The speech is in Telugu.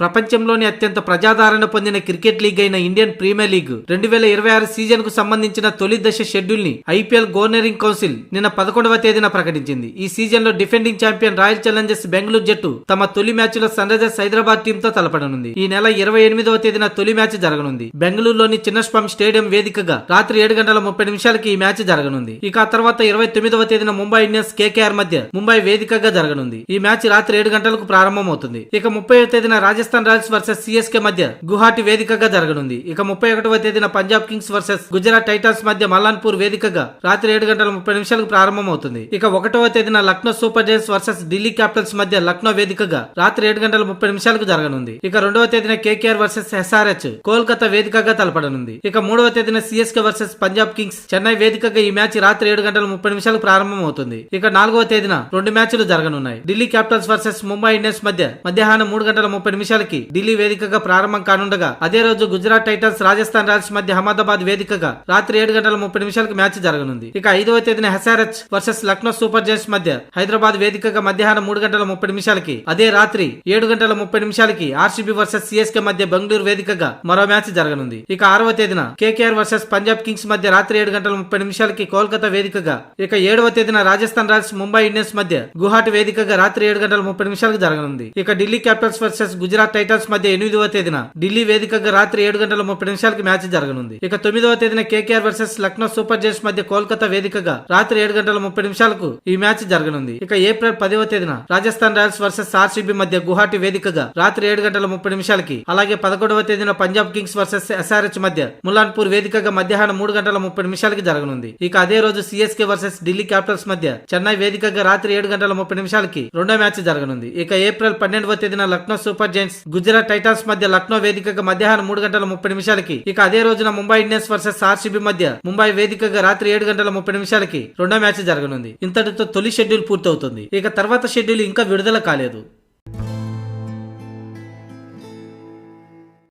ప్రపంచంలోని అత్యంత ప్రజాదరణ పొందిన క్రికెట్ లీగ్ అయిన ఇండియన్ ప్రీమియర్ లీగ్ 2026 సీజన్ కు సంబంధించిన తొలి దశ షెడ్యూల్ ని ఐపీఎల్ గవర్నరింగ్ కౌన్సిల్ నిన్న 11వ తేదీన ప్రకటించింది. ఈ సీజన్ లో defending champion royal Challengers Bengaluru జట్టు తమ తొలి మ్యాచ్ లో సన్ రైజర్స్ హైదరాబాద్ టీమ్ తో తలపడనుంది. ఈ నెల 28వ తేదీన తొలి మ్యాచ్ జరగనుంది. బెంగళూరులోని చిన్నస్వామి స్టేడియం వేదికగా రాత్రి 7:30 ఈ మ్యాచ్ జరగనుంది. ఇక ఆ తర్వాత 29వ తేదీన ముంబై ఇండియన్స్ కేకేఆర్ మధ్య ముంబై వేదికగా జరగనుంది. ఈ మ్యాచ్ రాత్రి 7 గంటలకు ప్రారంభమవుతుంది. ఇక 30వ తేదీన రాజస్థాన్ రాయల్స్ వర్సెస్ సిఎస్కే మధ్య గువాహటి వేదికగా జరగనుంది. ఇక 31వ తేదీన Punjab Kings versus Gujarat Titans మధ్య మల్లాన్పూర్ వేదికగా రాత్రి 7:30 ప్రారంభమవుతుంది. ఇక 1వ తేదీన Lucknow super Giants versus Delhi Capitals మధ్య లక్నో వేదికగా రాత్రి 7:30 జరగనుంది. ఇక 2వ తేదీన కేకేఆర్ వర్సెస్ ఎస్ఆర్హెచ్ కోల్కతా వేదికగా తలపడనుంది. ఇక 3వ తేదీన CSK versus Punjab Kings Chennai వేదికగా ఈ మ్యాచ్ రాత్రి 7:30 ప్రారంభమవుతుంది. ఇక 4వ తేదీన 2 మ్యాచ్లు జరగనున్నాయి. Delhi Capitals versus Mumbai Indians మధ్య మధ్యాహ్నం 3:30 ఢిల్లీ వేదికగా ప్రారంభం కానుండగా, అదే రోజు గుజరాత్ టైటన్స్ రాజస్థాన్ రాయల్స్ మధ్య అహ్మదాబాద్ వేదికగా రాత్రి 7:30 మ్యాచ్ జరగనుంది. ఇక 5వ తేదీన SRH versus Lucknow super Giants మధ్య హైదరాబాద్ వేదికగా మధ్యాహ్నం 3:30 అదే రాత్రి 7:30 ఆర్సీబీ వర్సెస్ సిఎస్కే మధ్య బెంగళూరు వేదికగా మరో మ్యాచ్ జరగనుంది. ఇక 6వ తేదీన కేకేఆర్ వర్సెస్ పంజాబ్ కింగ్స్ మధ్య రాత్రి 7:30 కోల్కతా వేదికగా, ఇక 7వ తేదీన రాజస్థాన్ రాయల్స్ ముంబై ఇండియన్స్ మధ్య గువాహటి వేదికగా రాత్రి 7:30 జరగనుంది. ఇక Delhi Capitals versus Gujarat Titans మధ్య 8వ తేదీన ఢిల్లీ వేదికగా రాత్రి 7:30 మ్యాచ్ జరగనుంది. ఇక 9వ తేదీన KKR versus Lucknow super Giants మధ్య కోల్కతా వేదికగా రాత్రి 7:30 ఈ మ్యాచ్ జరగనుంది. ఇక ఏప్రిల్ 10వ తేదీన రాజస్థాన్ రాయల్స్ వర్సెస్ ఆర్సీబీ మధ్య గువాహటి వేదికగా రాత్రి 7:30 అలాగే 11వ తేదీన పంజాబ్ కింగ్స్ వర్సెస్ ఎస్ఆర్హెచ్ మధ్య ముల్లాన్పూర్ వేదికగా మధ్యాహ్నం 3:30 జరగనుంది. ఇక అదే రోజు సిఎస్కే వర్సెస్ ఢిల్లీ క్యాపిటల్స్ మధ్య చెన్నై వేదికగా రాత్రి 7:30 రెండో మ్యాచ్ జరగనుంది. ఇక ఏప్రిల్ 12వ తేదీన Lucknow super Giants Gujarat Titans మధ్య లక్నో వేదికగా మధ్యాహ్నం 3:30 ఇక అదే రోజున ముంబై ఇండియన్స్ వర్సెస్ ఆర్సీబీ మధ్య ముంబై వేదికగా రాత్రి 7:30 రెండో మ్యాచ్ జరగనుంది. ఇంతటితో తొలి షెడ్యూల్ పూర్తవుతుంది. ఇక తర్వాత షెడ్యూల్ ఇంకా విడుదల కాలేదు.